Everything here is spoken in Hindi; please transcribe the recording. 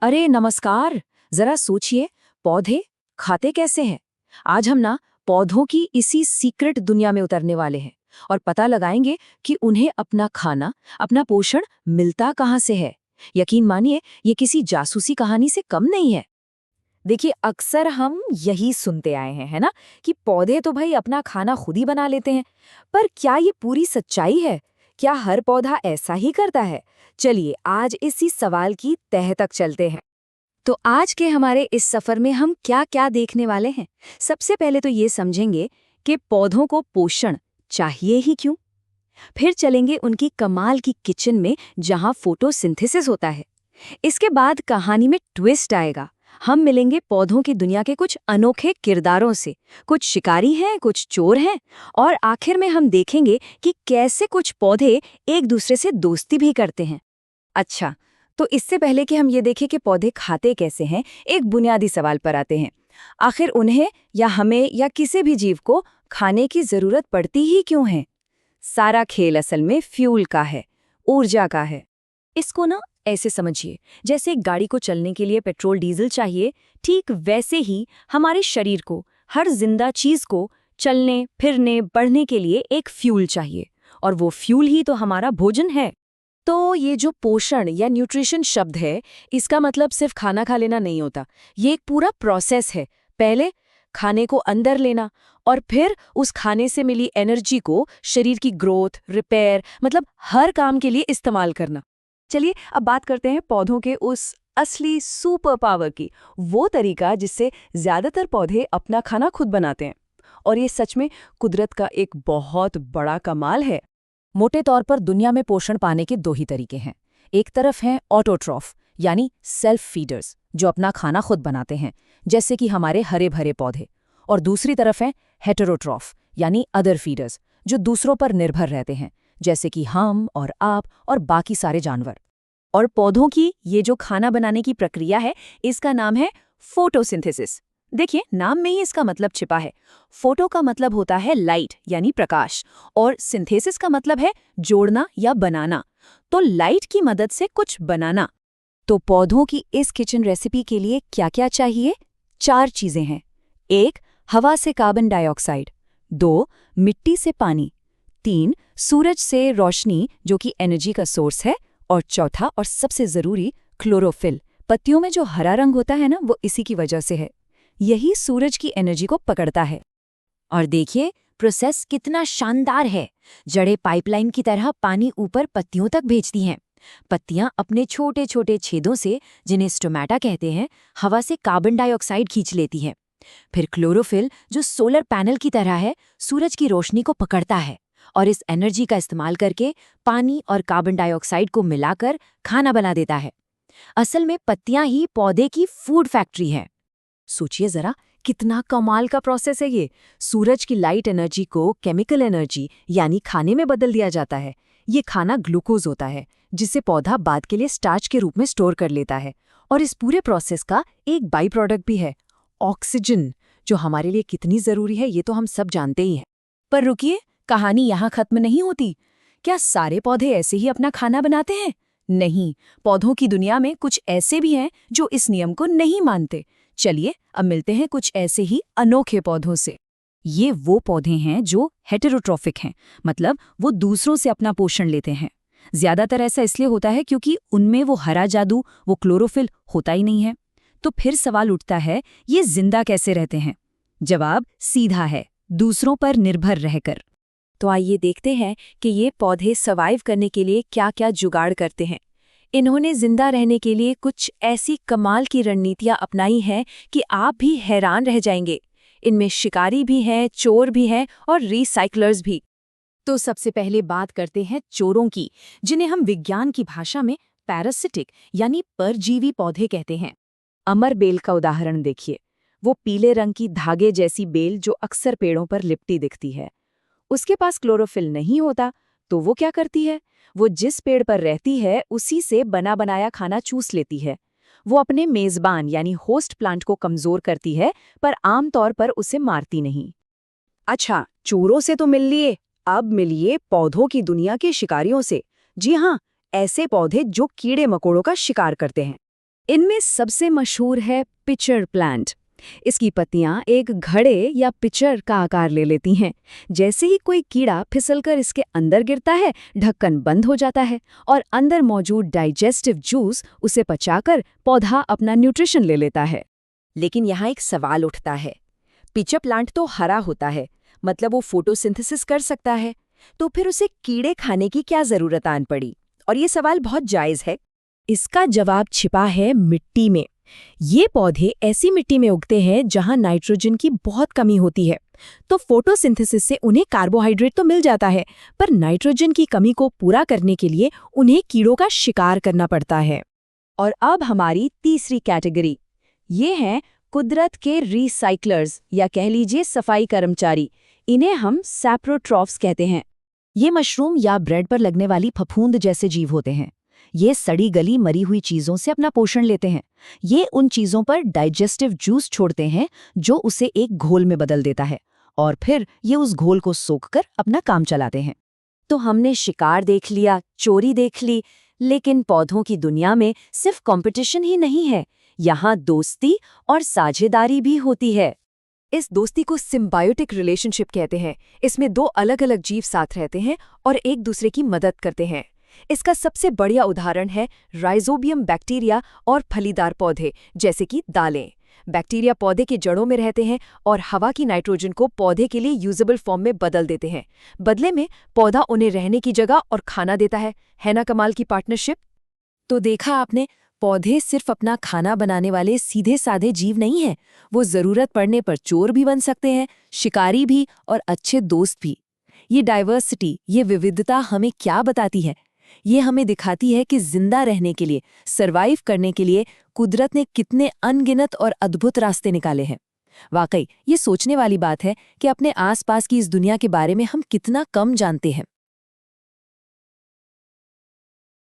अरे नमस्कार। जरा सोचिए, पौधे खाते कैसे हैं? आज हम ना पौधों की इसी सीक्रेट दुनिया में उतरने वाले हैं और पता लगाएंगे कि उन्हें अपना खाना, अपना पोषण मिलता कहाँ से है। यकीन मानिए, ये किसी जासूसी कहानी से कम नहीं है। देखिए, अक्सर हम यही सुनते आए हैं, है ना, कि पौधे तो भाई अपना खाना खुद ही बना लेते हैं। पर क्या ये पूरी सच्चाई है? क्या हर पौधा ऐसा ही करता है? चलिए आज इसी सवाल की तह तक चलते हैं। तो आज के हमारे इस सफर में हम क्या क्या देखने वाले हैं? सबसे पहले तो ये समझेंगे कि पौधों को पोषण चाहिए ही क्यों। फिर चलेंगे उनकी कमाल की किचन में जहां फोटोसिंथेसिस होता है। इसके बाद कहानी में ट्विस्ट आएगा। हम मिलेंगे पौधों की दुनिया के कुछ अनोखे किरदारों से। कुछ शिकारी हैं, कुछ चोर हैं, और आखिर में हम देखेंगे कि कैसे कुछ पौधे एक दूसरे से दोस्ती भी करते हैं। अच्छा, तो इससे पहले कि हम ये देखें कि पौधे खाते कैसे हैं, एक बुनियादी सवाल पर आते हैं। आखिर उन्हें या हमें या किसी भी जीव को खाने की जरूरत पड़ती ही क्यों है? सारा खेल असल में फ्यूल का है, ऊर्जा का है। इसको ना ऐसे समझिए, जैसे एक गाड़ी को चलने के लिए पेट्रोल डीजल चाहिए, ठीक वैसे ही हमारे शरीर को, हर जिंदा चीज को चलने, फिरने, बढ़ने के लिए एक फ्यूल चाहिए। और वो फ्यूल ही तो हमारा भोजन है। तो ये जो पोषण या न्यूट्रिशन शब्द है, इसका मतलब सिर्फ खाना खा लेना नहीं होता। ये एक पूरा प्रोसेस है। पहले खाने को अंदर लेना, और फिर उस खाने से मिली एनर्जी को शरीर की ग्रोथ, रिपेयर, मतलब हर काम के लिए इस्तेमाल करना। चलिए अब बात करते हैं पौधों के उस असली सुपर पावर की, वो तरीका जिससे ज्यादातर पौधे अपना खाना खुद बनाते हैं। और ये सच में कुदरत का एक बहुत बड़ा कमाल है। मोटे तौर पर दुनिया में पोषण पाने के दो ही तरीके हैं। एक तरफ हैं ऑटोट्रॉफ, यानी सेल्फ फीडर्स, जो अपना खाना खुद बनाते हैं, जैसे कि हमारे हरे भरे पौधे। और दूसरी तरफ हैं हेटेरोट्रॉफ, यानी अदर फीडर्स, जो दूसरों पर निर्भर रहते हैं, जैसे कि हम और आप और बाकी सारे जानवर। और पौधों की ये जो खाना बनाने की प्रक्रिया है, इसका नाम है फोटोसिंथेसिस। देखिए, नाम में ही इसका मतलब छिपा है। फोटो का मतलब होता है लाइट, यानी प्रकाश, और सिंथेसिस का मतलब है जोड़ना या बनाना। तो लाइट की मदद से कुछ बनाना। तो पौधों की इस किचन रेसिपी के लिए क्या-क्या चाहिए? 4 चीजें हैं। 1, हवा से कार्बन डाइऑक्साइड। 2, मिट्टी से पानी। 3, सूरज से रोशनी, जो कि एनर्जी का सोर्स है। और चौथा और सबसे जरूरी, क्लोरोफिल। पत्तियों में जो हरा रंग होता है ना, वो इसी की वजह से है। यही सूरज की एनर्जी को पकड़ता है। और देखिए, प्रोसेस कितना शानदार है। जड़ें पाइपलाइन की तरह पानी ऊपर पत्तियों तक भेजती हैं। पत्तियां अपने छोटे छोटे छेदों से, जिन्हें स्टोमेटा कहते हैं, हवा से कार्बन डाइऑक्साइड खींच लेती हैं। फिर क्लोरोफिल, जो सोलर पैनल की तरह है, सूरज की रोशनी को पकड़ता है और इस एनर्जी का इस्तेमाल करके पानी और कार्बन डाइऑक्साइड को मिलाकर खाना बना देता है। असल में पत्तियां ही पौधे की फूड फैक्ट्री है। सोचिए जरा, कितना कमाल का प्रोसेस है ये। सूरज की लाइट एनर्जी को केमिकल एनर्जी, यानी खाने में बदल दिया जाता है। ये खाना ग्लूकोज होता है, जिसे पौधा बाद के लिए स्टार्च के रूप में स्टोर कर लेता है। और इस पूरे प्रोसेस का एक बाई प्रोडक्ट भी है, ऑक्सीजन, जो हमारे लिए कितनी जरूरी है ये तो हम सब जानते ही हैं। पर रुकिए, कहानी यहाँ खत्म नहीं होती। क्या सारे पौधे ऐसे ही अपना खाना बनाते हैं? नहीं, पौधों की दुनिया में कुछ ऐसे भी हैं जो इस नियम को नहीं मानते। चलिए अब मिलते हैं कुछ ऐसे ही अनोखे पौधों से। ये वो पौधे हैं जो हेटेरोट्रॉफिक हैं, मतलब वो दूसरों से अपना पोषण लेते हैं। ज्यादातर ऐसा इसलिए होता है क्योंकि उनमें वो हरा जादू, वो क्लोरोफिल होता ही नहीं है। तो फिर सवाल उठता है, ये जिंदा कैसे रहते हैं? जवाब सीधा है, दूसरों पर निर्भर रहकर। तो आइए देखते हैं कि ये पौधे सर्वाइव करने के लिए क्या-क्या जुगाड़ करते हैं। इन्होंने जिंदा रहने के लिए कुछ ऐसी कमाल की रणनीतियां अपनाई हैं कि आप भी हैरान रह जाएंगे। इनमें शिकारी भी हैं, चोर भी हैं और रिसाइक्लर्स भी। तो सबसे पहले बात करते हैं चोरों की, जिन्हें हम विज्ञान की भाषा में पैरासिटिक यानी परजीवी पौधे कहते हैं। अमर बेल का उदाहरण देखिए। वो पीले रंग की धागे जैसी बेल जो अक्सर पेड़ों पर लिपटी दिखती है। उसके पास क्लोरोफिल नहीं होता, तो वो क्या करती है? वो जिस पेड़ पर रहती है उसी से बना बनाया खाना चूस लेती है। वो अपने मेजबान यानी होस्ट प्लांट को कमजोर करती है, पर आमतौर पर उसे मारती नहीं। अच्छा, चोरों से तो मिल लिए, अब मिलिए पौधों की दुनिया के शिकारियों से। जी हाँ, ऐसे पौधे जो कीड़े मकोड़ों का शिकार करते हैं। इनमें सबसे मशहूर है पिचर प्लांट। इसकी पत्तियां एक घड़े या पिचर का आकार ले लेती हैं। जैसे ही कोई कीड़ा फिसलकर इसके अंदर गिरता है, ढक्कन बंद हो जाता है और अंदर मौजूद डाइजेस्टिव जूस उसे पचाकर पौधा अपना न्यूट्रिशन ले लेता है। लेकिन यहाँ एक सवाल उठता है, पिचर प्लांट तो हरा होता है, मतलब वो फोटोसिंथेसिस कर सकता है, तो फिर उसे कीड़े खाने की क्या जरूरत आन पड़ी? और ये सवाल बहुत जायज है। इसका जवाब छिपा है मिट्टी में। ये पौधे ऐसी मिट्टी में उगते हैं जहां नाइट्रोजन की बहुत कमी होती है, तो फोटोसिंथेसिस से उन्हें कार्बोहाइड्रेट तो मिल जाता है, पर नाइट्रोजन की कमी को पूरा करने के लिए उन्हें कीड़ों का शिकार करना पड़ता है। और अब हमारी तीसरी कैटेगरी, ये हैं कुदरत के रिसाइक्लर्स या कह लीजिए सफाई कर्मचारी। इन्हें हम सैप्रोट्रॉफ्स कहते हैं। ये मशरूम या ब्रेड पर लगने वाली फफूंद जैसे जीव होते हैं। ये सड़ी गली मरी हुई चीजों से अपना पोषण लेते हैं। ये उन चीजों पर डाइजेस्टिव जूस छोड़ते हैं जो उसे एक घोल में बदल देता है, और फिर ये उस घोल को सोखकर अपना काम चलाते हैं। तो हमने शिकार देख लिया, चोरी देख ली, लेकिन पौधों की दुनिया में सिर्फ कंपटीशन ही नहीं है, यहाँ दोस्ती और साझेदारी भी होती है। इस दोस्ती को सिम्बायोटिक रिलेशनशिप कहते हैं। इसमें दो अलग अलग जीव साथ रहते हैं और एक दूसरे की मदद करते हैं। इसका सबसे बढ़िया उदाहरण है राइजोबियम बैक्टीरिया और फलीदार पौधे जैसे कि दालें। बैक्टीरिया पौधे के जड़ों में रहते हैं और हवा की नाइट्रोजन को पौधे के लिए यूजेबल फॉर्म में बदल देते हैं। बदले में पौधा उन्हें रहने की जगह और खाना देता है ना कमाल की पार्टनरशिप? तो देखा आपने, पौधे सिर्फ अपना खाना बनाने वाले सीधे साधे जीव नहीं हैं। वो जरूरत पड़ने पर चोर भी बन सकते हैं, शिकारी भी और अच्छे दोस्त भी। ये डाइवर्सिटी, ये विविधता हमें क्या बताती है? ये हमें दिखाती है कि जिंदा रहने के लिए, सरवाइव करने के लिए कुदरत ने कितने अनगिनत और अद्भुत रास्ते निकाले हैं। वाकई ये सोचने वाली बात है कि अपने आसपास की इस दुनिया के बारे में हम कितना कम जानते हैं।